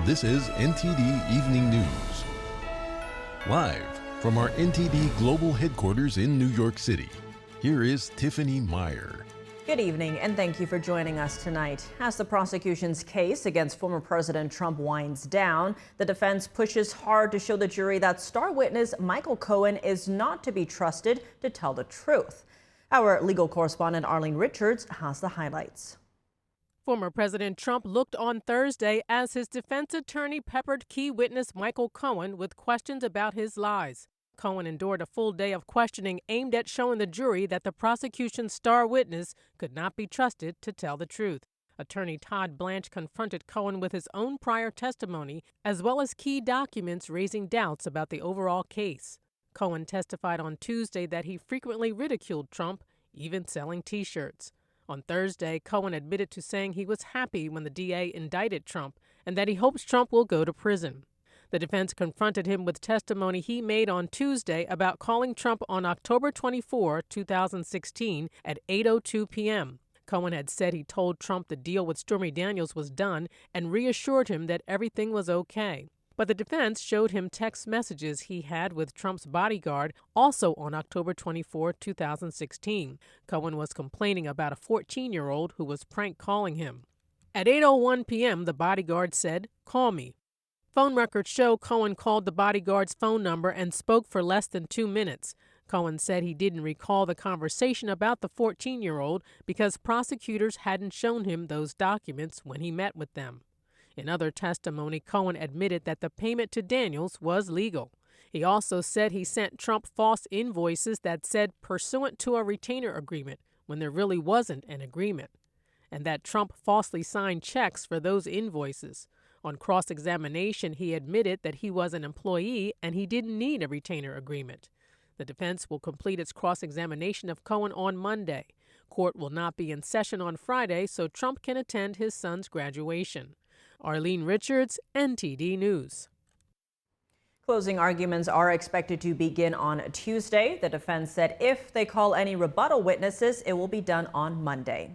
This is NTD Evening News. Live from our NTD Global Headquarters in New York City, here is Tiffany Meyer. Good evening, and thank you for joining us tonight. As the prosecution's case against former President Trump winds down, the defense pushes hard to show the jury that star witness Michael Cohen is not to be trusted to tell the truth. Our legal correspondent Arlene Richards has the highlights. Former President Trump looked on Thursday as his defense attorney peppered key witness Michael Cohen with questions about his lies. Cohen endured a full day of questioning aimed at showing the jury that the prosecution's star witness could not be trusted to tell the truth. Attorney Todd Blanche confronted Cohen with his own prior testimony, as well as key documents raising doubts about the overall case. Cohen testified on Tuesday that he frequently ridiculed Trump, even selling T-shirts. On Thursday, Cohen admitted to saying he was happy when the DA indicted Trump and that he hopes Trump will go to prison. The defense confronted him with testimony he made on Tuesday about calling Trump on October 24, 2016 at 8:02 p.m. Cohen had said he told Trump the deal with Stormy Daniels was done and reassured him that everything was okay. But the defense showed him text messages he had with Trump's bodyguard also on October 24, 2016. Cohen was complaining about a 14-year-old who was prank calling him. At 8:01 p.m., the bodyguard said, "Call me." Phone records show Cohen called the bodyguard's phone number and spoke for less than 2 minutes. Cohen said he didn't recall the conversation about the 14-year-old because prosecutors hadn't shown him those documents when he met with them. In other testimony, Cohen admitted that the payment to Daniels was legal. He also said he sent Trump false invoices that said pursuant to a retainer agreement when there really wasn't an agreement, and that Trump falsely signed checks for those invoices. On cross-examination, he admitted that he was an employee and he didn't need a retainer agreement. The defense will complete its cross-examination of Cohen on Monday. Court will not be in session on Friday, so Trump can attend his son's graduation. Arlene Richards, NTD News. Closing arguments are expected to begin on Tuesday. The defense said if they call any rebuttal witnesses, it will be done on Monday.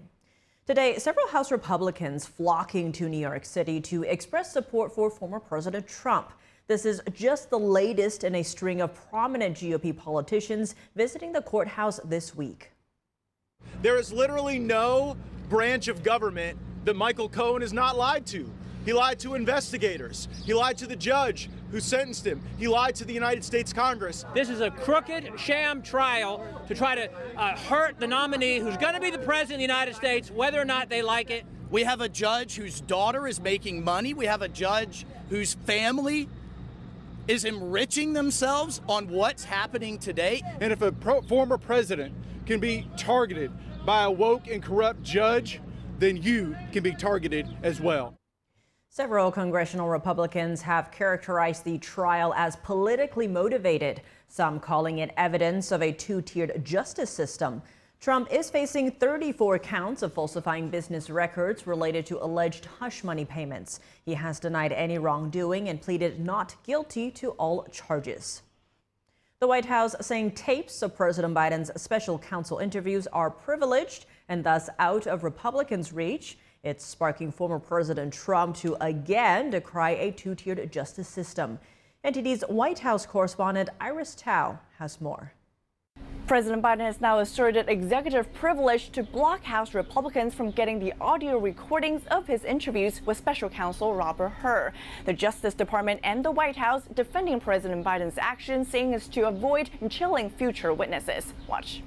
Today, several House Republicans flocking to New York City to express support for former President Trump. This is just the latest in a string of prominent GOP politicians visiting the courthouse this week. There is literally no branch of government that Michael Cohen has not lied to. He lied to investigators. He lied to the judge who sentenced him. He lied to the United States Congress. This is a crooked sham trial to try to hurt the nominee who's going to be the president of the United States, whether or not they like it. We have a judge whose daughter is making money. We have a judge whose family is enriching themselves on what's happening today. And if a former president can be targeted by a woke and corrupt judge, then you can be targeted as well. Several congressional Republicans have characterized the trial as politically motivated, some calling it evidence of a two-tiered justice system. Trump is facing 34 counts of falsifying business records related to alleged hush money payments. He has denied any wrongdoing and pleaded not guilty to all charges. The White House saying tapes of President Biden's special counsel interviews are privileged and thus out of Republicans' reach. It's sparking former President Trump to again decry a two-tiered justice system. NTD's White House correspondent Iris Tao has more. President Biden has now asserted executive privilege to block House Republicans from getting the audio recordings of his interviews with special counsel Robert Hur. The Justice Department and the White House defending President Biden's actions, saying it's to avoid chilling future witnesses. Watch.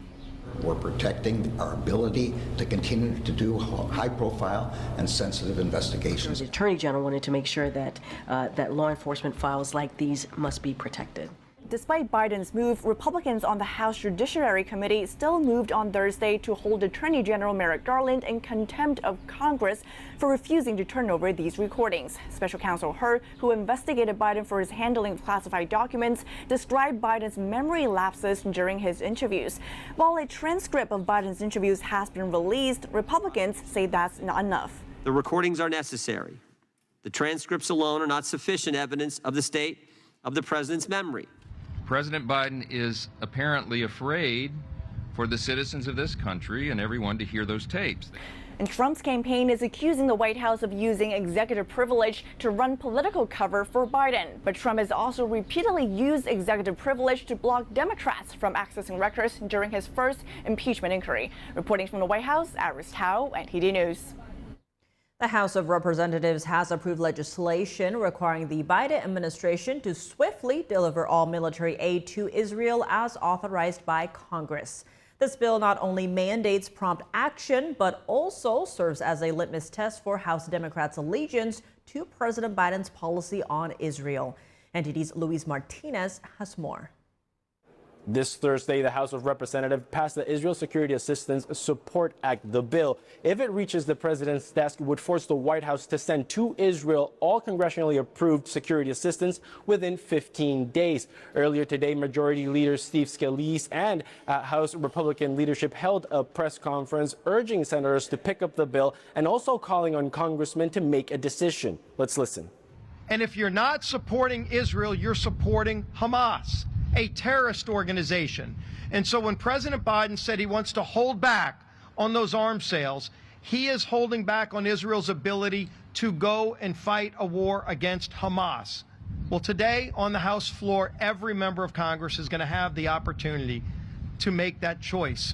We're protecting our ability to continue to do high-profile and sensitive investigations. The Attorney General wanted to make sure that that law enforcement files like these must be protected. Despite Biden's move, Republicans on the House Judiciary Committee still moved on Thursday to hold Attorney General Merrick Garland in contempt of Congress for refusing to turn over these recordings. Special Counsel Hur, who investigated Biden for his handling of classified documents, described Biden's memory lapses during his interviews. While a transcript of Biden's interviews has been released, Republicans say that's not enough. The recordings are necessary. The transcripts alone are not sufficient evidence of the state of the president's memory. President Biden is apparently afraid for the citizens of this country and everyone to hear those tapes. And Trump's campaign is accusing the White House of using executive privilege to run political cover for Biden. But Trump has also repeatedly used executive privilege to block Democrats from accessing records during his first impeachment inquiry. Reporting from the White House, Iris Tao, NTD News. The House of Representatives has approved legislation requiring the Biden administration to swiftly deliver all military aid to Israel as authorized by Congress. This bill not only mandates prompt action, but also serves as a litmus test for House Democrats' allegiance to President Biden's policy on Israel. NTD's Luis Martinez has more. This Thursday, the House of Representatives passed the Israel Security Assistance Support Act. The bill, if it reaches the president's desk, would force the White House to send to Israel all congressionally approved security assistance within 15 days. Earlier today, Majority Leader Steve Scalise and House Republican leadership held a press conference urging senators to pick up the bill and also calling on congressmen to make a decision. Let's listen. And if you're not supporting Israel, you're supporting Hamas, a terrorist organization. And so when President Biden said he wants to hold back on those arms sales, he is holding back on Israel's ability to go and fight a war against Hamas. Well, today on the House floor, every member of Congress is going to have the opportunity to make that choice.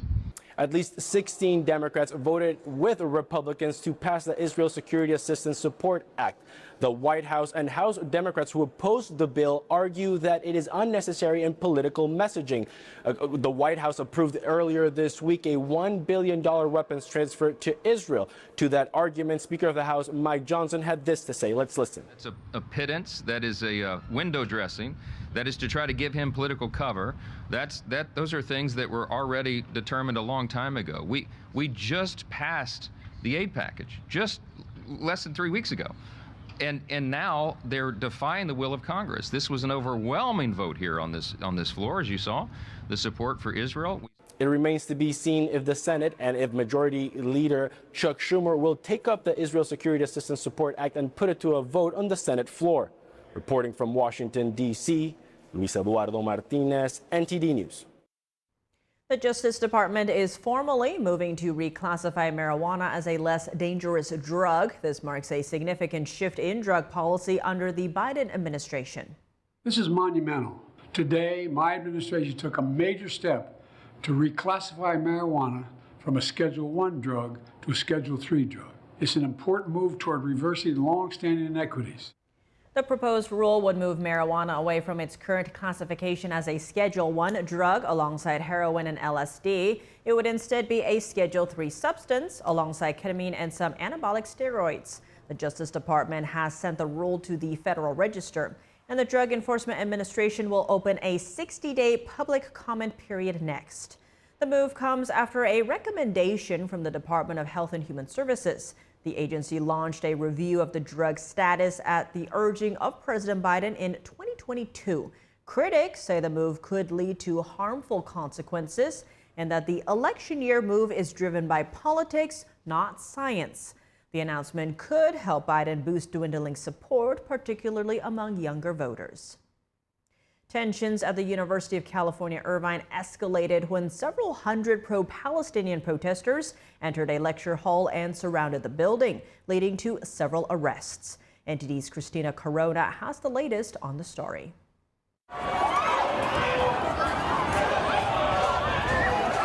At least 16 Democrats voted with Republicans to pass the Israel Security Assistance Support Act. The White House and House Democrats who opposed the bill argue that it is unnecessary and political messaging. The White House approved earlier this week a $1 billion weapons transfer to Israel. To that argument, Speaker of the House Mike Johnson had this to say. Let's listen. It's a pittance, that is a window dressing, that is to try to give him political cover. Those are things that were already determined a long time ago. We just passed the aid package just less than 3 weeks ago. And now they're defying the will of Congress. This was an overwhelming vote here on this floor, as you saw, the support for Israel. It remains to be seen if the Senate and if Majority Leader Chuck Schumer will take up the Israel Security Assistance Support Act and put it to a vote on the Senate floor. Reporting from Washington, D.C., Luis Eduardo Martinez, NTD News. The Justice Department is formally moving to reclassify marijuana as a less dangerous drug. This marks a significant shift in drug policy under the Biden administration. This is monumental. Today, my administration took a major step to reclassify marijuana from a Schedule I drug to a Schedule III drug. It's an important move toward reversing long-standing inequities. The proposed rule would move marijuana away from its current classification as a Schedule I drug alongside heroin and LSD. It would instead be a Schedule III substance alongside ketamine and some anabolic steroids. The Justice Department has sent the rule to the Federal Register, and the Drug Enforcement Administration will open a 60-day public comment period next. The move comes after a recommendation from the Department of Health and Human Services. The agency launched a review of the drug's status at the urging of President Biden in 2022. Critics say the move could lead to harmful consequences and that the election year move is driven by politics, not science. The announcement could help Biden boost dwindling support, particularly among younger voters. Tensions at the University of California, Irvine escalated when several hundred pro-Palestinian protesters entered a lecture hall and surrounded the building, leading to several arrests. NTD's Christina Corona has the latest on the story.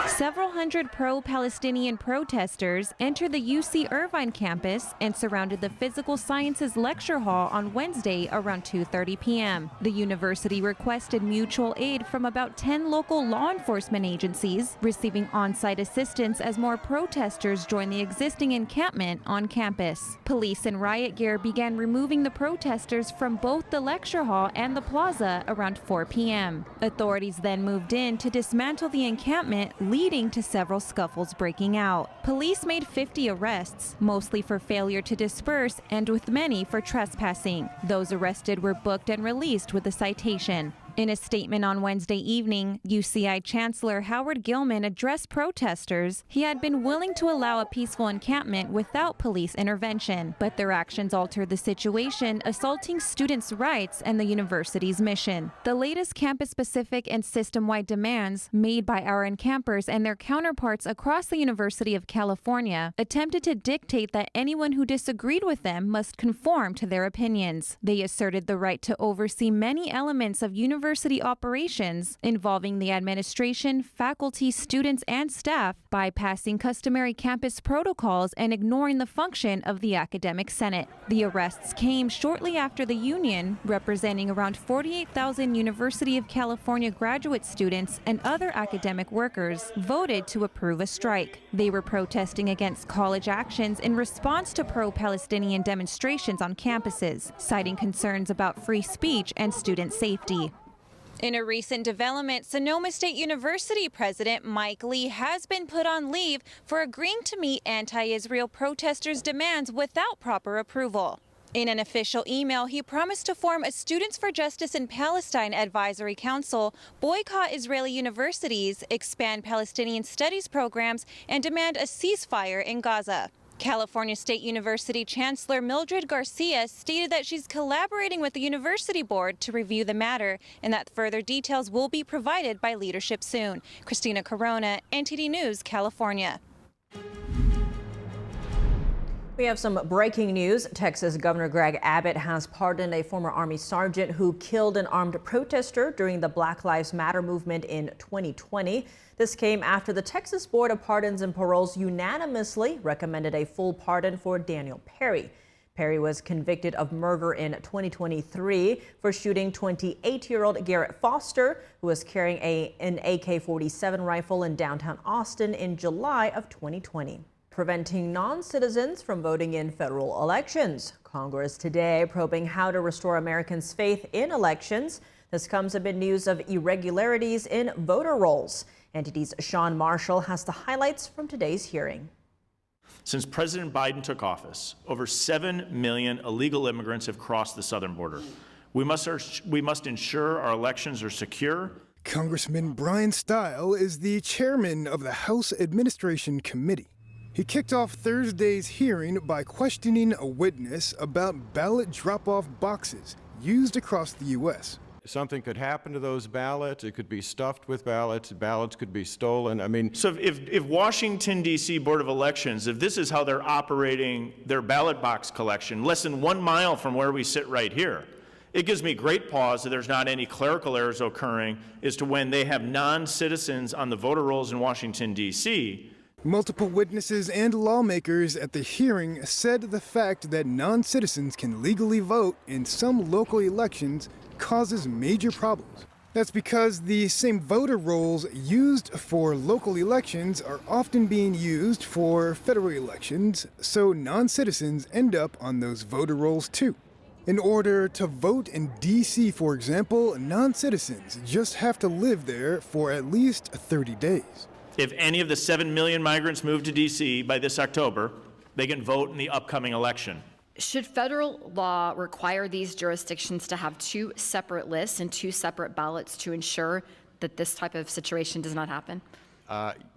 Several hundred pro-Palestinian protesters entered the UC Irvine campus and surrounded the Physical Sciences Lecture Hall on Wednesday around 2:30 p.m. The university requested mutual aid from about 10 local law enforcement agencies, receiving on-site assistance as more protesters joined the existing encampment on campus. Police in riot gear began removing the protesters from both the lecture hall and the plaza around 4 p.m. Authorities then moved in to dismantle the encampment, leading to several scuffles breaking out. Police made 50 arrests, mostly for failure to disperse and with many for trespassing. Those arrested were booked and released with a citation. In a statement on Wednesday evening, UCI Chancellor Howard Gilman addressed protesters. He had been willing to allow a peaceful encampment without police intervention, but their actions altered the situation, assaulting students' rights and the university's mission. The latest campus-specific and system-wide demands made by our encampers and their counterparts across the University of California attempted to dictate that anyone who disagreed with them must conform to their opinions. They asserted the right to oversee many elements of university operations involving the administration, faculty, students, and staff, bypassing customary campus protocols and ignoring the function of the academic senate. The arrests came shortly after the union, representing around 48,000 University of California graduate students and other academic workers, voted to approve a strike. They were protesting against college actions in response to pro-Palestinian demonstrations on campuses, citing concerns about free speech and student safety. In a recent development, Sonoma State University President Mike Lee has been put on leave for agreeing to meet anti-Israel protesters' demands without proper approval. In an official email, he promised to form a Students for Justice in Palestine Advisory Council, boycott Israeli universities, expand Palestinian studies programs, and demand a ceasefire in Gaza. California State University Chancellor Mildred Garcia stated that she's collaborating with the university board to review the matter and that further details will be provided by leadership soon. Christina Corona, NTD News, California. We have some breaking news. Texas Governor Greg Abbott has pardoned a former Army sergeant who killed an armed protester during the Black Lives Matter movement in 2020. This came after the Texas Board of Pardons and Paroles unanimously recommended a full pardon for Daniel Perry. Perry was convicted of murder in 2023 for shooting 28-year-old Garrett Foster, who was carrying an AK-47 rifle in downtown Austin in July of 2020. Preventing non-citizens from voting in federal elections. Congress today probing how to restore Americans' faith in elections. This comes amid news of irregularities in voter rolls. NTD's Sean Marshall has the highlights from today's hearing. Since President Biden took office, over 7 million illegal immigrants have crossed the southern border. We must ensure our elections are secure. Congressman Brian Stile is the chairman of the House Administration Committee. He kicked off Thursday's hearing by questioning a witness about ballot drop-off boxes used across the U.S. Something could happen to those ballots. It could be stuffed with ballots. Ballots could be stolen. So if Washington, D.C. Board of Elections, if this is how they're operating their ballot box collection, less than 1 mile from where we sit right here, it gives me great pause that there's not any clerical errors occurring as to when they have non-citizens on the voter rolls in Washington, D.C. Multiple witnesses and lawmakers at the hearing said the fact that non-citizens can legally vote in some local elections causes major problems. That's because the same voter rolls used for local elections are often being used for federal elections, so non-citizens end up on those voter rolls too. In order to vote in D.C., for example, non-citizens just have to live there for at least 30 days. If any of the 7 million migrants move to D.C. by this October, they can vote in the upcoming election. Should federal law require these jurisdictions to have 2 separate lists and 2 separate ballots to ensure that this type of situation does not happen?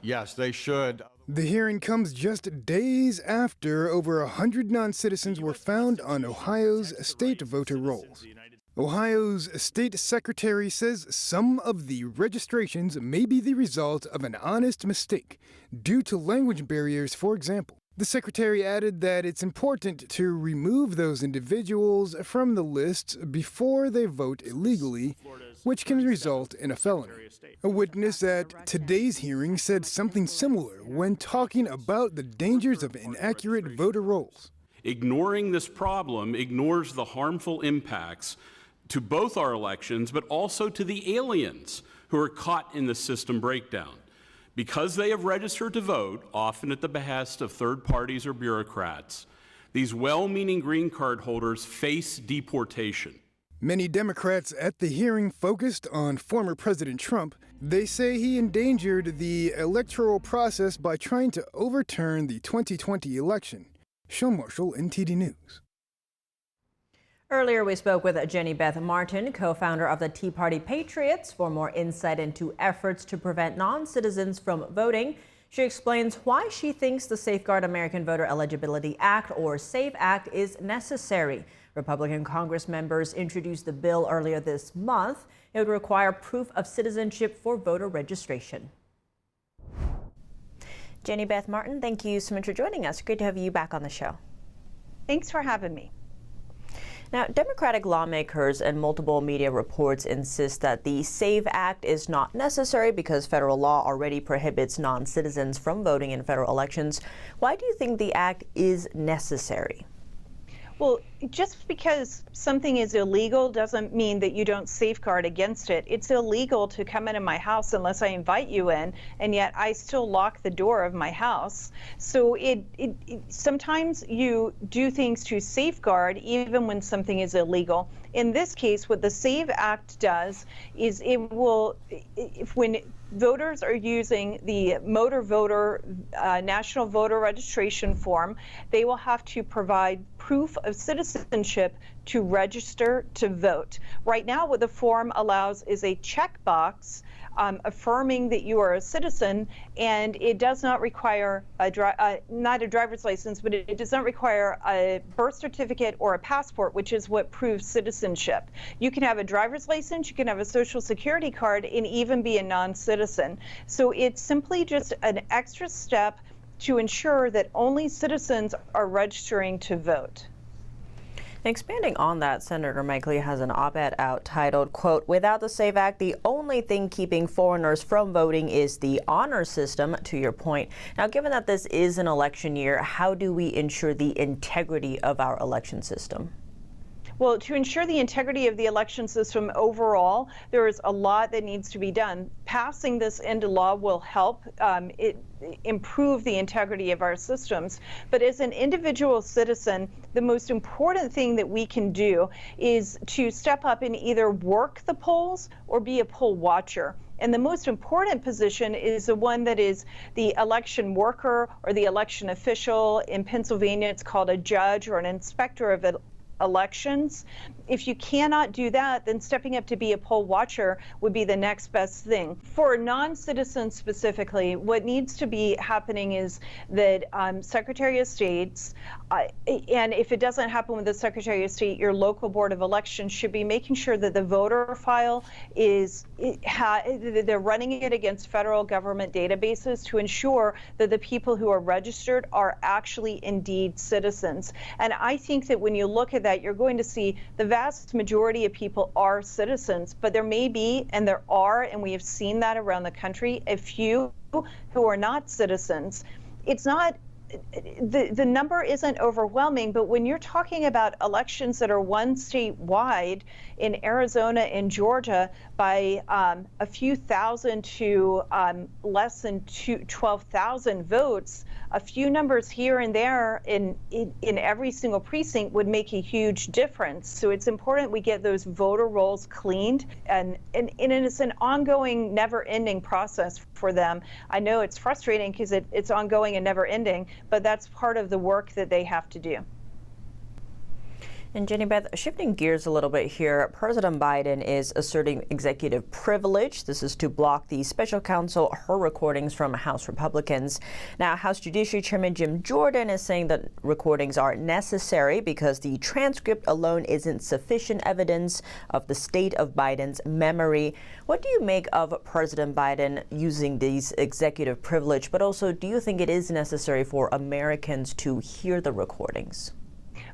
Yes, they should. The hearing comes just days after over 100 non-citizens were found on Ohio's state voter rolls. Ohio's state secretary says some of the registrations may be the result of an honest mistake due to language barriers, for example. The secretary added that it's important to remove those individuals from the list before they vote illegally, which can result in a felony. A witness at today's hearing said something similar when talking about the dangers of inaccurate voter rolls. Ignoring this problem ignores the harmful impacts to both our elections, but also to the aliens who are caught in the system breakdown. Because they have registered to vote, often at the behest of third parties or bureaucrats, these well-meaning green card holders face deportation. Many Democrats at the hearing focused on former President Trump. They say he endangered the electoral process by trying to overturn the 2020 election. Sean Marshall, NTD News. Earlier, we spoke with Jenny Beth Martin, co-founder of the Tea Party Patriots, for more insight into efforts to prevent non-citizens from voting. She explains why she thinks the Safeguard American Voter Eligibility Act, or SAVE Act, is necessary. Republican Congress members introduced the bill earlier this month. It would require proof of citizenship for voter registration. Jenny Beth Martin, thank you so much for joining us. Great to have you back on the show. Thanks for having me. Now, Democratic lawmakers and multiple media reports insist that the SAVE Act is not necessary because federal law already prohibits non-citizens from voting in federal elections. Why do you think the act is necessary? Well, just because something is illegal doesn't mean that you don't safeguard against it. It's illegal to come into my house unless I invite you in, and yet I still lock the door of my house. So sometimes you do things to safeguard even when something is illegal. In this case, what the SAVE Act does is it will, when voters are using the motor voter national voter registration form, they will have to provide proof of citizenship to register to vote. Right now, what the form allows is a checkbox affirming that you are a citizen, and it does not require not a driver's license, but it does not require a birth certificate or a passport, which is what proves citizenship. You can have a driver's license, you can have a social security card, and even be a non-citizen. So it's simply just an extra step to ensure that only citizens are registering to vote. Expanding on that, Senator Mike Lee has an op-ed out titled, quote, "Without the SAVE Act, the only thing keeping foreigners from voting is the honor system," to your point. Now, given that this is an election year, how do we ensure the integrity of our election system? Well, to ensure the integrity of the election system overall, there is a lot that needs to be done. Passing this into law will help improve the integrity of our systems. But as an individual citizen, the most important thing that we can do is to step up and either work the polls or be a poll watcher. And the most important position is the one that is the election worker or the election official. In Pennsylvania, it's called a judge or an inspector of elections. If you cannot do that, then stepping up to be a poll watcher would be the next best thing. For non-citizens specifically, what needs to be happening is that Secretary of States, and if it doesn't happen with the Secretary of State, your local board of elections should be making sure that the voter file is, they're running it against federal government databases to ensure that the people who are registered are actually indeed citizens. And I think that when you look at that, you're going to see the vast majority of people are citizens, but there may be, and there are, and we have seen that around the country, a few who are not citizens. It's not, the number isn't overwhelming, but when you're talking about elections that are one statewide, in Arizona and Georgia, by a few thousand to less than 12,000 votes, a few numbers here and there in every single precinct would make a huge difference. So it's important we get those voter rolls cleaned, and it's an ongoing, never-ending process for them. I know it's frustrating because it's ongoing and never-ending, but that's part of the work that they have to do. And Jenny Beth, shifting gears a little bit here, President Biden is asserting executive privilege. This is to block the special counsel her recordings from House Republicans. Now, House Judiciary Chairman Jim Jordan is saying that recordings are necessary because the transcript alone isn't sufficient evidence of the state of Biden's memory. What do you make of President Biden using these executive privilege, but also do you think it is necessary for Americans to hear the recordings?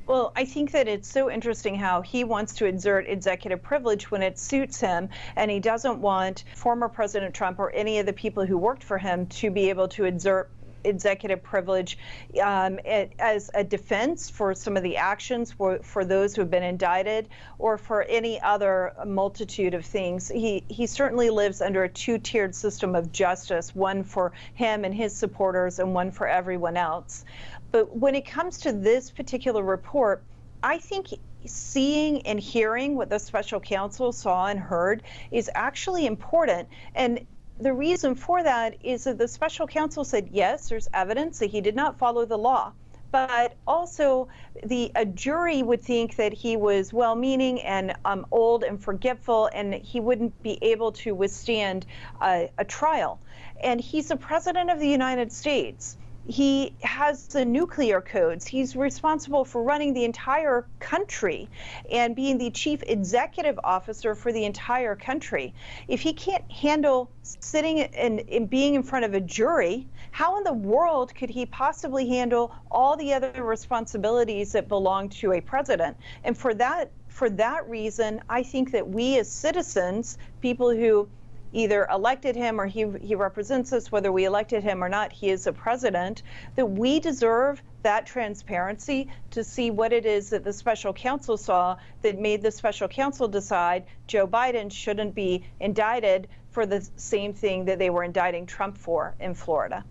Well, I think that it's so interesting how he wants to exert executive privilege when it suits him, and he doesn't want former President Trump or any of the people who worked for him to be able to exert executive privilege as a defense for some of the actions for those who have been indicted or for any other multitude of things. He certainly lives under a two-tiered system of justice, one for him and his supporters and one for everyone else. But when it comes to this particular report, I think seeing and hearing what the special counsel saw and heard is actually important. And the reason for that is that the special counsel said, yes, there's evidence that he did not follow the law, but also a jury would think that he was well-meaning and old and forgetful, and he wouldn't be able to withstand a trial. And he's the president of the United States. He has the nuclear codes. He's responsible for running the entire country and being the chief executive officer for the entire country. If he can't handle sitting and being in front of a jury, how in the world could he possibly handle all the other responsibilities that belong to a president? And for that reason, I think that we as citizens, people who either elected him or he represents us, whether we elected him or not, he is a president, that we deserve that transparency to see what it is that the special counsel saw that made the special counsel decide Joe Biden shouldn't be indicted for the same thing that they were indicting Trump for in Florida.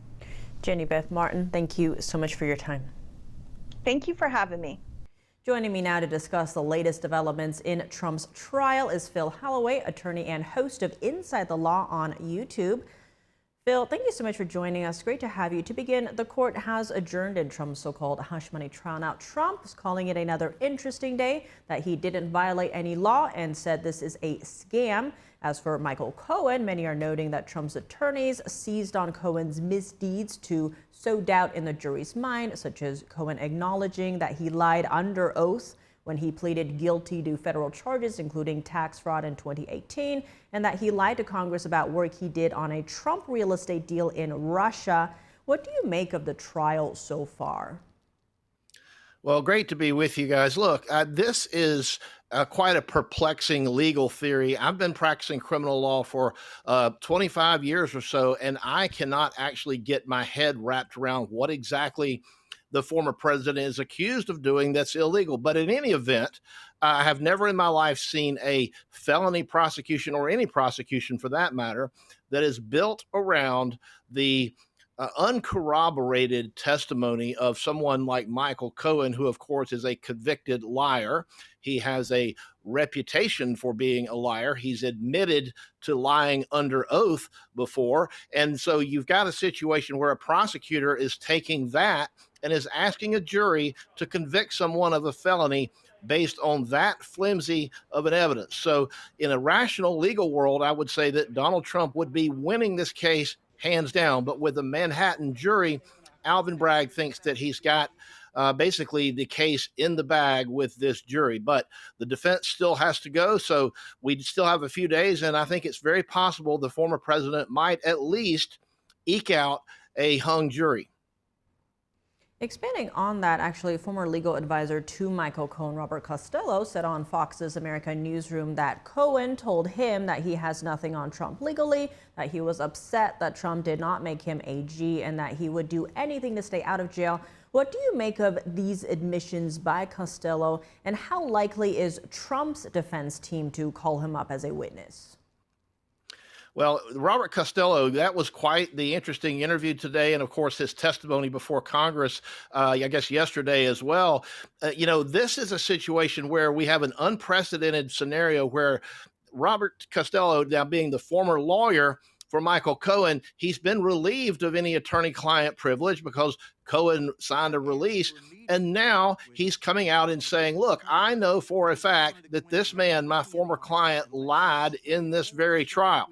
Jenny Beth Martin, thank you so much for your time. Thank you for having me. Joining me now to discuss the latest developments in Trump's trial is Phil Holloway, attorney and host of Inside the Law on YouTube. Phil, thank you so much for joining us. Great to have you. To begin, the court has adjourned in Trump's so-called hush money trial. Now, Trump is calling it another interesting day, that he didn't violate any law and said this is a scam. As for Michael Cohen, many are noting that Trump's attorneys seized on Cohen's misdeeds to sow doubt in the jury's mind, such as Cohen acknowledging that he lied under oath when he pleaded guilty to federal charges, including tax fraud in 2018, and that he lied to Congress about work he did on a Trump real estate deal in Russia. What do you make of the trial so far? Well, great to be with you guys. Look, this is quite a perplexing legal theory. I've been practicing criminal law for 25 years or so, and I cannot actually get my head wrapped around what exactly the former president is accused of doing that's illegal. But in any event, I have never in my life seen a felony prosecution, or any prosecution for that matter, that is built around the uncorroborated testimony of someone like Michael Cohen, who, of course, is a convicted liar. He has a reputation for being a liar. He's admitted to lying under oath before. And so you've got a situation where a prosecutor is taking that and is asking a jury to convict someone of a felony based on that flimsy of an evidence. So in a rational legal world, I would say that Donald Trump would be winning this case hands down. But with a Manhattan jury, Alvin Bragg thinks that he's got basically the case in the bag with this jury. But the defense still has to go. So we still have a few days. And I think it's very possible the former president might at least eke out a hung jury. Expanding on that, actually, former legal advisor to Michael Cohen, Robert Costello, said on Fox's America Newsroom that Cohen told him that he has nothing on Trump legally, that he was upset that Trump did not make him AG, and that he would do anything to stay out of jail. What do you make of these admissions by Costello, and how likely is Trump's defense team to call him up as a witness? Well, Robert Costello, that was quite the interesting interview today. And of course, his testimony before Congress, I guess yesterday as well. This is a situation where we have an unprecedented scenario where Robert Costello, now being the former lawyer for Michael Cohen, he's been relieved of any attorney-client privilege because Cohen signed a release. And now he's coming out and saying, look, I know for a fact that this man, my former client, lied in this very trial.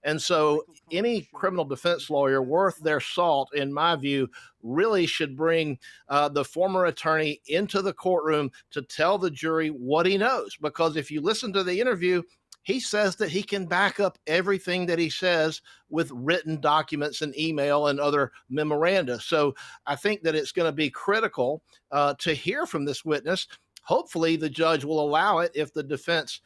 And so any criminal defense lawyer worth their salt, in my view, really should bring the former attorney into the courtroom to tell the jury what he knows. Because if you listen to the interview, he says that he can back up everything that he says with written documents and email and other memoranda. So I think that it's going to be critical to hear from this witness. Hopefully the judge will allow it if the defense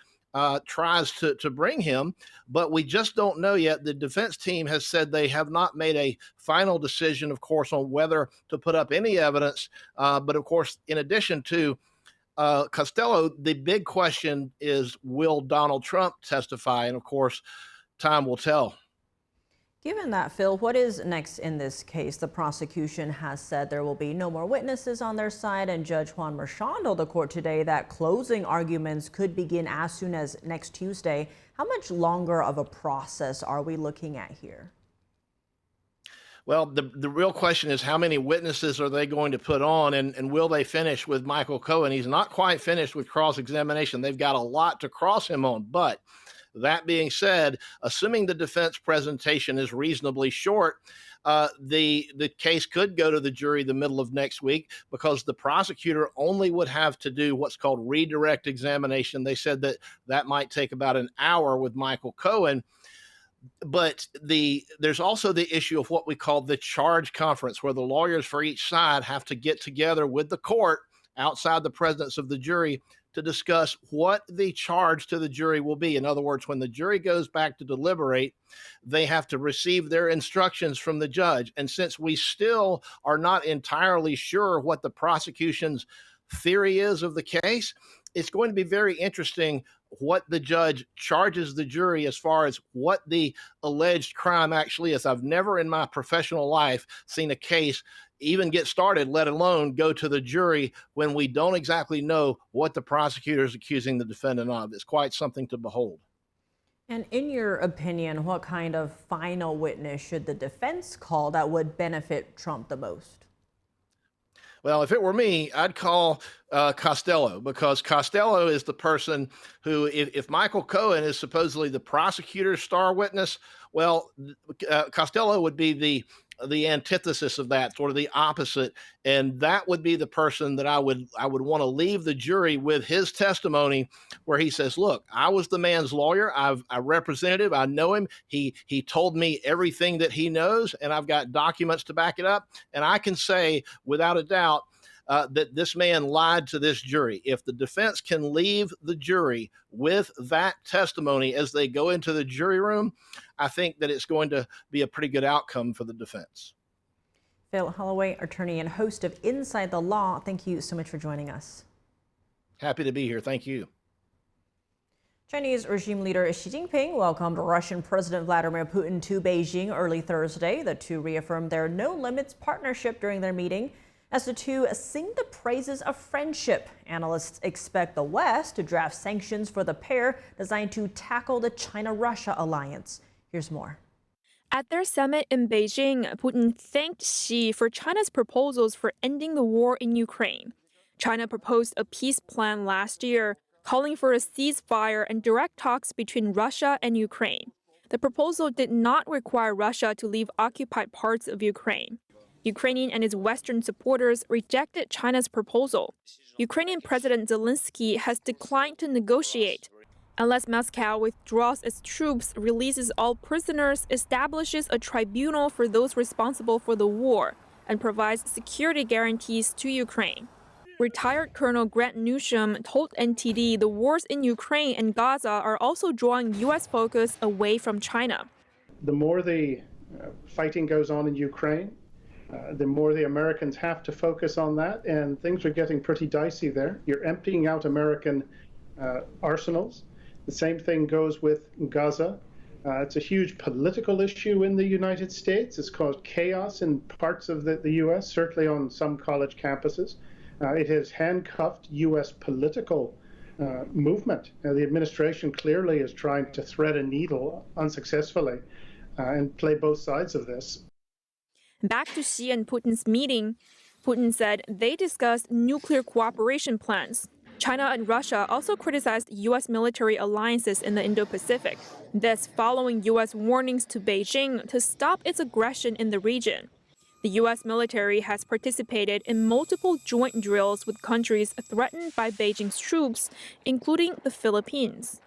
tries to bring him, but we just don't know yet. The defense team has said they have not made a final decision, of course, on whether to put up any evidence. But of course, in addition to Costello, the big question is, will Donald Trump testify? And of course, time will tell. Given that, Phil, what is next in this case? The prosecution has said there will be no more witnesses on their side, and Judge Juan Merchan told the court today that closing arguments could begin as soon as next Tuesday. How much longer of a process are we looking at here? Well, the real question is how many witnesses are they going to put on, and will they finish with Michael Cohen? He's not quite finished with cross-examination. They've got a lot to cross him on. But that being said, assuming the defense presentation is reasonably short, the case could go to the jury the middle of next week, because the prosecutor only would have to do what's called redirect examination. They said that might take about an hour with Michael Cohen. But there's also the issue of what we call the charge conference, where the lawyers for each side have to get together with the court outside the presence of the jury to discuss what the charge to the jury will be. In other words, when the jury goes back to deliberate, they have to receive their instructions from the judge. And since we still are not entirely sure what the prosecution's theory is of the case, it's going to be very interesting what the judge charges the jury as far as what the alleged crime actually is. I've never in my professional life seen a case even get started, let alone go to the jury, when we don't exactly know what the prosecutor is accusing the defendant of. It's quite something to behold. And in your opinion, what kind of final witness should the defense call that would benefit Trump the most? Well, if it were me, I'd call Costello, because Costello is the person who, if Michael Cohen is supposedly the prosecutor's star witness, well, Costello would be the antithesis of that, sort of the opposite, and that would be the person that I would want to leave the jury with his testimony, where he says, "Look, I was the man's lawyer. I represented him. I know him. He told me everything that he knows, and I've got documents to back it up. And I can say without a doubt that this man lied to this jury." If the defense can leave the jury with that testimony as they go into the jury room, I think that it's going to be a pretty good outcome for the defense. Phil Holloway, attorney and host of Inside the Law, thank you so much for joining us. Happy to be here. Thank you. Chinese regime leader Xi Jinping welcomed Russian President Vladimir Putin to Beijing early Thursday. The two reaffirmed their no-limits partnership during their meeting, as the two sing the praises of friendship. Analysts expect the West to draft sanctions for the pair designed to tackle the China-Russia alliance. Here's more. At their summit in Beijing, Putin thanked Xi for China's proposals for ending the war in Ukraine. China proposed a peace plan last year, calling for a ceasefire and direct talks between Russia and Ukraine. The proposal did not require Russia to leave occupied parts of Ukraine. Ukrainian and its Western supporters rejected China's proposal. Ukrainian President Zelensky has declined to negotiate. Unless Moscow withdraws its troops, releases all prisoners, establishes a tribunal for those responsible for the war, and provides security guarantees to Ukraine. Retired Colonel Grant Newsham told NTD the wars in Ukraine and Gaza are also drawing U.S. focus away from China. The more the fighting goes on in Ukraine, the more the Americans have to focus on that, and things are getting pretty dicey there. You're emptying out American arsenals. The same thing goes with Gaza. It's a huge political issue in the United States. It's caused chaos in parts of the U.S., certainly on some college campuses. It has handcuffed U.S. political movement. The administration clearly is trying to thread a needle unsuccessfully and play both sides of this. Back to Xi and Putin's meeting, Putin said they discussed nuclear cooperation plans. China and Russia also criticized U.S. military alliances in the Indo-Pacific, this following U.S. warnings to Beijing to stop its aggression in the region. The U.S. military has participated in multiple joint drills with countries threatened by Beijing's troops, including the Philippines.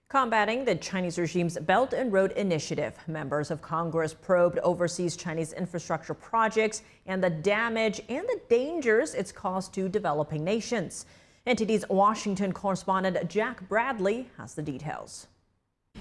Combating the Chinese regime's Belt and Road Initiative, members of Congress probed overseas Chinese infrastructure projects and the damage and the dangers it's caused to developing nations. NTD's Washington correspondent Jack Bradley has the details.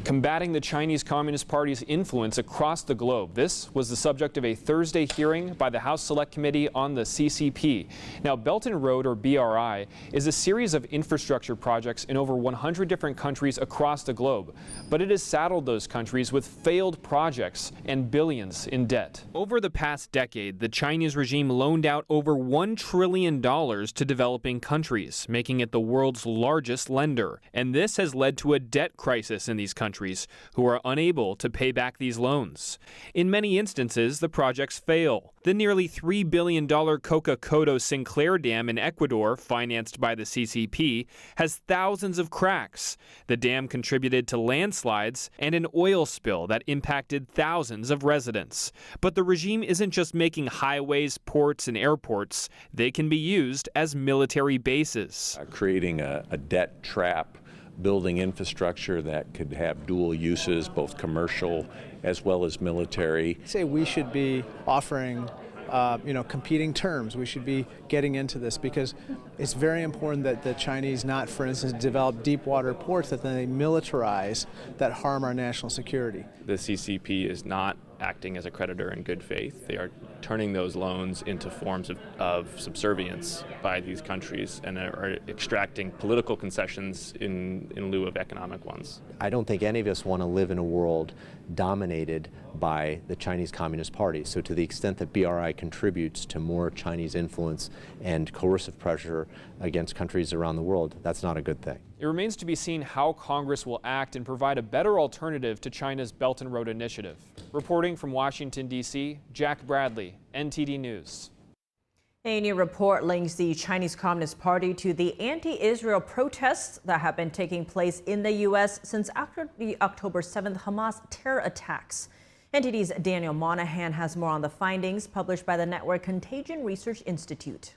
Combating the Chinese Communist Party's influence across the globe. This was the subject of a Thursday hearing by the House Select Committee on the CCP. Now, Belt and Road, or BRI, is a series of infrastructure projects in over 100 different countries across the globe. But it has saddled those countries with failed projects and billions in debt. Over the past decade, the Chinese regime loaned out over $1 trillion to developing countries, making it the world's largest lender. And this has led to a debt crisis in these countries. countries who are unable to pay back these loans. In many instances, the projects fail. The nearly $3 billion Coca-Codo Sinclair Dam in Ecuador, financed by the CCP, has thousands of cracks. The dam contributed to landslides and an oil spill that impacted thousands of residents. But the regime isn't just making highways, ports, and airports. They can be used as military bases. Creating a debt trap, building infrastructure that could have dual uses, both commercial as well as military. I'd say we should be offering competing terms. We should be getting into this because it's very important that the Chinese not, for instance, develop deep water ports that then they militarize that harm our national security. The CCP is not acting as a creditor in good faith. They are turning those loans into forms of subservience by these countries and are extracting political concessions in lieu of economic ones. I don't think any of us want to live in a world dominated by the Chinese Communist Party. So to the extent that BRI contributes to more Chinese influence and coercive pressure against countries around the world, that's not a good thing. It remains to be seen how Congress will act and provide a better alternative to China's Belt and Road Initiative. Reporting from Washington, D.C., Jack Bradley, NTD News. A new report links the Chinese Communist Party to the anti-Israel protests that have been taking place in the U.S. since after the October 7th Hamas terror attacks. NTD's Daniel Monahan has more on the findings published by the network Contagion Research Institute.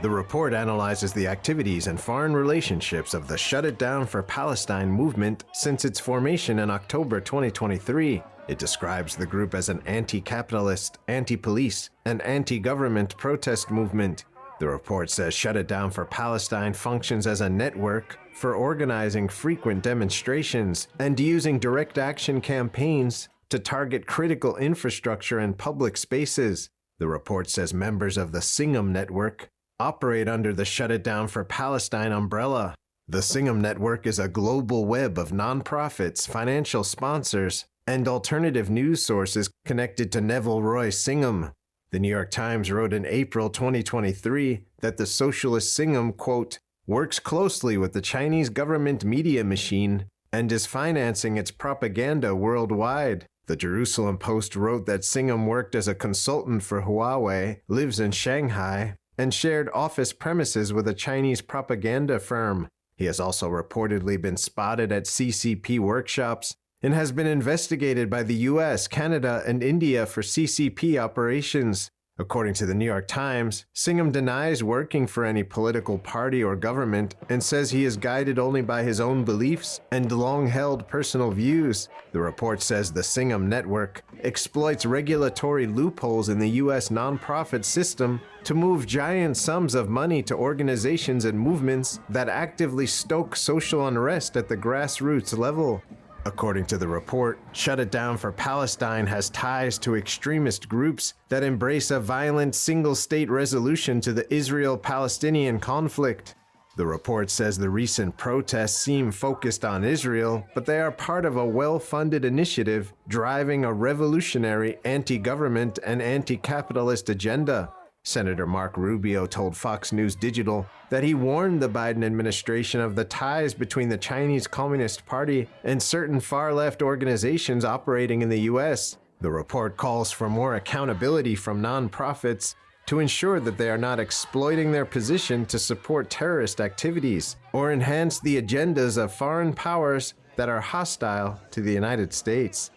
The report analyzes the activities and foreign relationships of the Shut It Down for Palestine movement since its formation in October 2023. It describes the group as an anti-capitalist, anti-police, and anti-government protest movement. The report says Shut It Down for Palestine functions as a network for organizing frequent demonstrations and using direct action campaigns to target critical infrastructure and public spaces. The report says members of the Singham network operate under the Shut It Down for Palestine umbrella. The Singham network is a global web of nonprofits, financial sponsors, and alternative news sources connected to Neville Roy Singham. The New York Times wrote in April 2023 that the socialist Singham, quote, works closely with the Chinese government media machine and is financing its propaganda worldwide. The Jerusalem Post wrote that Singham worked as a consultant for Huawei, lives in Shanghai, and shared office premises with a Chinese propaganda firm. He has also reportedly been spotted at CCP workshops and has been investigated by the US, Canada, and India for CCP operations. According to the New York Times, Singham denies working for any political party or government and says he is guided only by his own beliefs and long-held personal views. The report says the Singham network exploits regulatory loopholes in the US nonprofit system to move giant sums of money to organizations and movements that actively stoke social unrest at the grassroots level. According to the report, Shut It Down for Palestine has ties to extremist groups that embrace a violent single-state resolution to the Israel-Palestinian conflict. The report says the recent protests seem focused on Israel, but they are part of a well-funded initiative driving a revolutionary anti-government and anti-capitalist agenda. Senator Mark Rubio told Fox News Digital that he warned the Biden administration of the ties between the Chinese Communist Party and certain far-left organizations operating in the U.S. The report calls for more accountability from nonprofits to ensure that they are not exploiting their position to support terrorist activities or enhance the agendas of foreign powers that are hostile to the United States.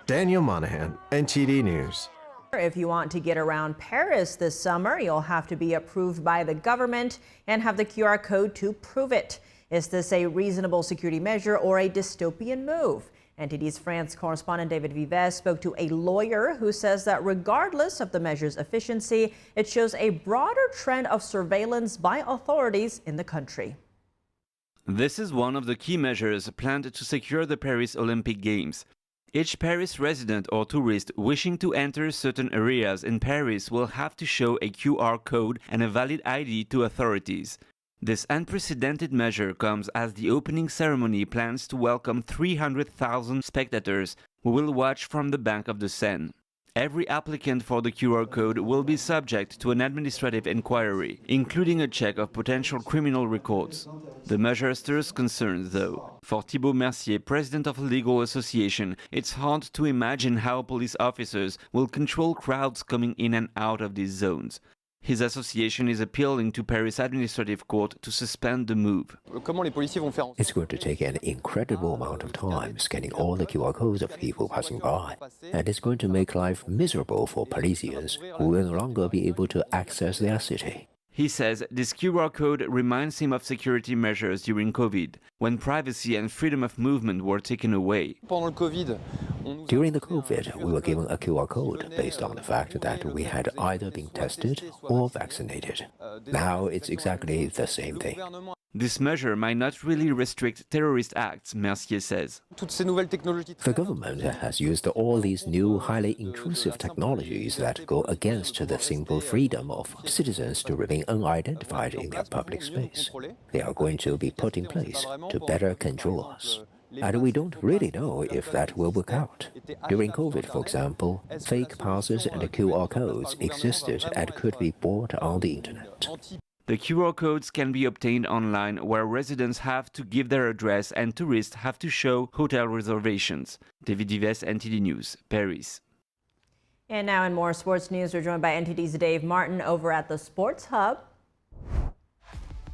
Daniel Monahan, NTD News. If you want to get around Paris this summer, you'll have to be approved by the government and have the QR code to prove it. Is this a reasonable security measure or a dystopian move? NTD's France correspondent David Vives spoke to a lawyer who says that regardless of the measure's efficiency, it shows a broader trend of surveillance by authorities in the country. This is one of the key measures planned to secure the Paris Olympic Games. Each Paris resident or tourist wishing to enter certain areas in Paris will have to show a QR code and a valid ID to authorities. This unprecedented measure comes as the opening ceremony plans to welcome 300,000 spectators who will watch from the bank of the Seine. Every applicant for the QR code will be subject to an administrative inquiry, including a check of potential criminal records. The measure stirs concerns, though. For Thibault Mercier, president of a legal association, it's hard to imagine how police officers will control crowds coming in and out of these zones. His association is appealing to Paris Administrative Court to suspend the move. It's going to take an incredible amount of time scanning all the QR codes of people passing by, and it's going to make life miserable for Parisians who will no longer be able to access their city. He says this QR code reminds him of security measures during COVID, when privacy and freedom of movement were taken away. During the COVID, we were given a QR code based on the fact that we had either been tested or vaccinated. Now it's exactly the same thing. This measure might not really restrict terrorist acts, Mercier says. The government has used all these new, highly intrusive technologies that go against the simple freedom of citizens to remain unidentified in their public space. They are going to be put in place to better control us. And we don't really know if that will work out. During COVID, for example, fake passes and QR codes existed and could be bought on the internet. The QR codes can be obtained online, where residents have to give their address and tourists have to show hotel reservations. David Dives, NTD News, Paris. And now in more sports news, we're joined by NTD's Dave Martin over at the Sports Hub.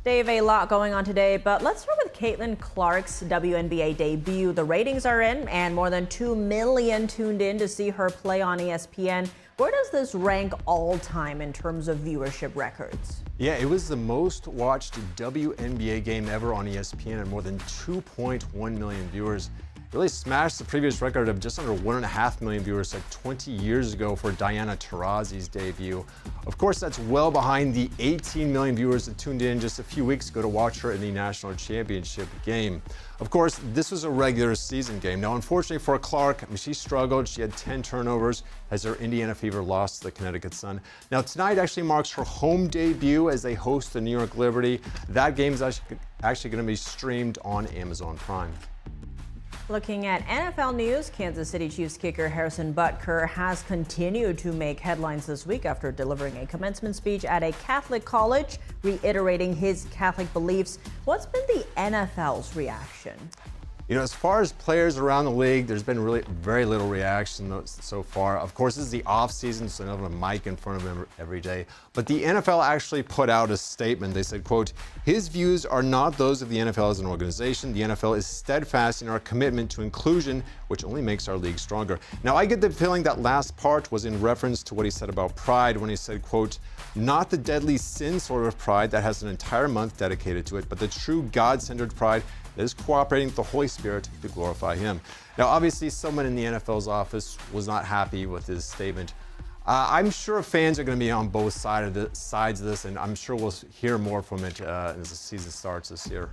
Dave, a lot going on today, but let's start with Caitlin Clark's WNBA debut. The ratings are in, and more than 2 million tuned in to see her play on ESPN. Where does this rank all time in terms of viewership records? Yeah, it was the most watched WNBA game ever on ESPN, and more than 2.1 million viewers. Really smashed the previous record of just under 1.5 million viewers set 20 years ago for Diana Taurasi's debut. Of course, that's well behind the 18 million viewers that tuned in just a few weeks ago to watch her in the national championship game. Of course, this was a regular season game. Now, unfortunately for Clark, she struggled. She had 10 turnovers as her Indiana Fever lost to the Connecticut Sun. Now, tonight actually marks her home debut as they host the New York Liberty. That game is actually going to be streamed on Amazon Prime. Looking at NFL news, Kansas City Chiefs kicker Harrison Butker has continued to make headlines this week after delivering a commencement speech at a Catholic college, reiterating his Catholic beliefs. What's been the NFL's reaction? You know, as far as players around the league, there's been really very little reaction so far. Of course, this is the off season, so they don't have a mic in front of them every day. But the NFL actually put out a statement. They said, quote, his views are not those of the NFL as an organization. The NFL is steadfast in our commitment to inclusion, which only makes our league stronger. Now, I get the feeling that last part was in reference to what he said about pride when he said, quote, not the deadly sin sort of pride that has an entire month dedicated to it, but the true God-centered pride that is cooperating with the Holy Spirit to glorify Him. Now, obviously, someone in the NFL's office was not happy with his statement. I'm sure fans are going to be on both sides of this, and I'm sure we'll hear more from it as the season starts this year.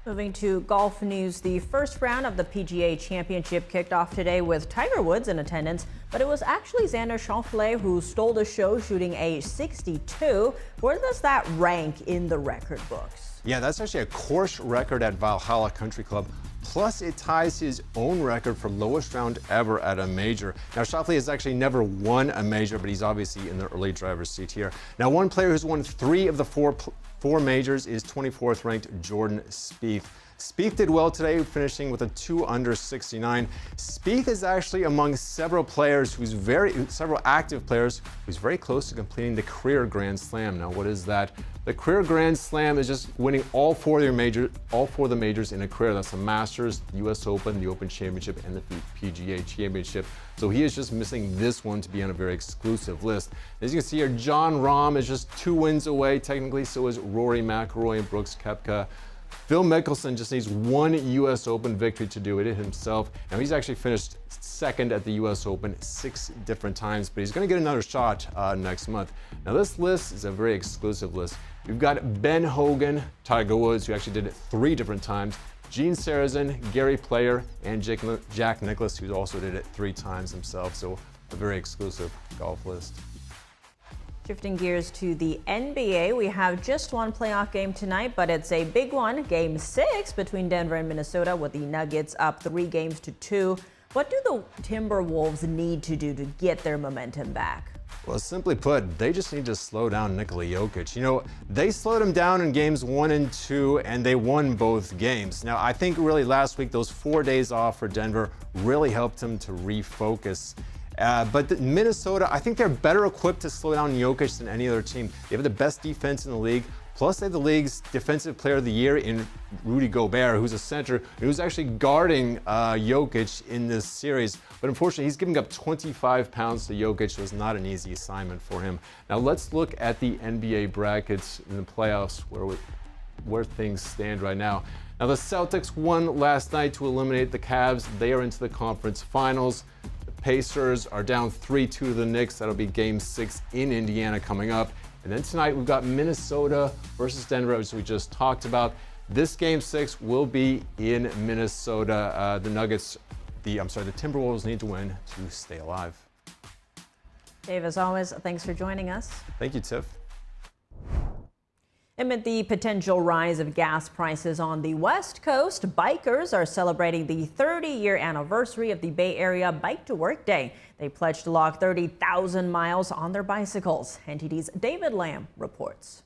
Moving to golf news, the first round of the PGA Championship kicked off today with Tiger Woods in attendance, but it was actually Xander Schauffele who stole the show, shooting a 62. Where does that rank in the record books? Yeah, that's actually a course record at Valhalla Country Club. Plus, it ties his own record for lowest round ever at a major. Now, Schauffele has actually never won a major, but he's obviously in the early driver's seat here. Now, one player who's won 3 of the four majors is 24th ranked Jordan Spieth. Spieth did well today, finishing with a 2 under 69. Spieth is actually among several active players who's very close to completing the career Grand Slam. Now, what is that? The career Grand Slam is just winning all four of the majors in a career. That's the Masters, the U.S. Open, the Open Championship, and the PGA Championship. So he is just missing this one to be on a very exclusive list. As you can see here, Jon Rahm is just 2 wins away. Technically, so is Rory McIlroy and Brooks Koepka. Phil Mickelson just needs 1 U.S. Open victory to do it himself. Now, he's actually finished second at the U.S. Open 6 different times, but he's going to get another shot next month. Now, this list is a very exclusive list. We've got Ben Hogan, Tiger Woods, who actually did it 3 different times, Gene Sarazen, Gary Player, and Jack Nicklaus, who also did it 3 times himself. So a very exclusive golf list. Shifting gears to the NBA, we have just one playoff game tonight, but it's a big one. Game 6 between Denver and Minnesota, with the Nuggets up 3 games to 2. What do the Timberwolves need to do to get their momentum back? Well, simply put, they just need to slow down Nikola Jokic. You know, they slowed him down in games 1 and 2, and they won both games. Now, I think really last week, those 4 days off for Denver really helped him to refocus. But Minnesota, I think they're better equipped to slow down Jokic than any other team. They have the best defense in the league. Plus, they have the league's Defensive Player of the Year in Rudy Gobert, who's a center, who's actually guarding Jokic in this series. But unfortunately, he's giving up 25 pounds to Jokic, so it's not an easy assignment for him. Now, let's look at the NBA brackets in the playoffs where things stand right now. Now, the Celtics won last night to eliminate the Cavs. They are into the conference finals. The Pacers are down 3-2 to the Knicks. That'll be Game 6 in Indiana coming up. And then tonight we've got Minnesota versus Denver, as we just talked about. This Game 6 will be in Minnesota. The Timberwolves need to win to stay alive. Dave, as always, thanks for joining us. Thank you, Tiff. Amid the potential rise of gas prices on the West Coast, bikers are celebrating the 30-year anniversary of the Bay Area Bike to Work Day. They pledged to log 30,000 miles on their bicycles. NTD's David Lamb reports.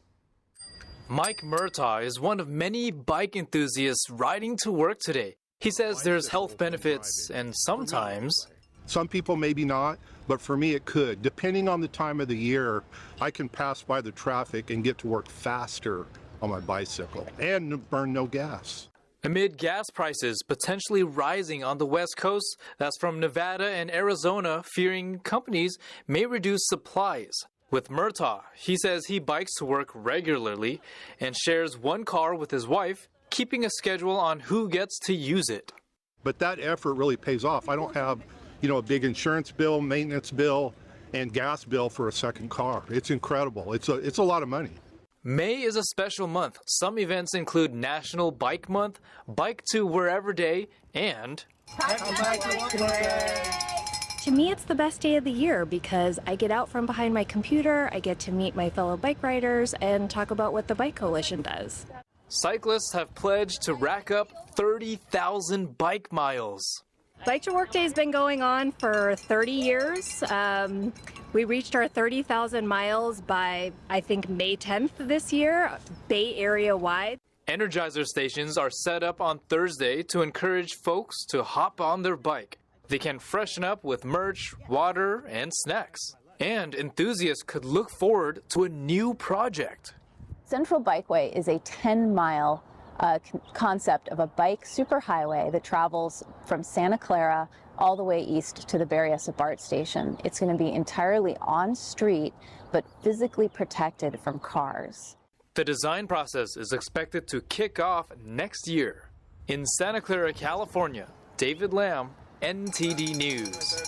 Mike Murtaugh is one of many bike enthusiasts riding to work today. He says there's health benefits and sometimes... Some people maybe not, but for me it could. Depending on the time of the year, I can pass by the traffic and get to work faster on my bicycle and burn no gas. Amid gas prices potentially rising on the West Coast, that's from Nevada and Arizona, fearing companies may reduce supplies. With Murtaugh, he says he bikes to work regularly and shares one car with his wife, keeping a schedule on who gets to use it. But that effort really pays off. I don't have, a big insurance bill, maintenance bill, and gas bill for a second car. It's incredible. It's a lot of money. May is a special month. Some events include National Bike Month, Bike to Wherever Day, and... To me, it's the best day of the year because I get out from behind my computer, I get to meet my fellow bike riders, and talk about what the Bike Coalition does. Cyclists have pledged to rack up 30,000 bike miles. Bike to Work Day has been going on for 30 years. We reached our 30,000 miles by, I think, May 10th this year, Bay Area wide. Energizer stations are set up on Thursday to encourage folks to hop on their bike. They can freshen up with merch, water, and snacks. And enthusiasts could look forward to a new project. Central Bikeway is a 10-mile concept of a bike superhighway that travels from Santa Clara all the way east to the Berryessa BART station. It's going to be entirely on street, but physically protected from cars. The design process is expected to kick off next year. In Santa Clara, California, David Lamb, NTD News.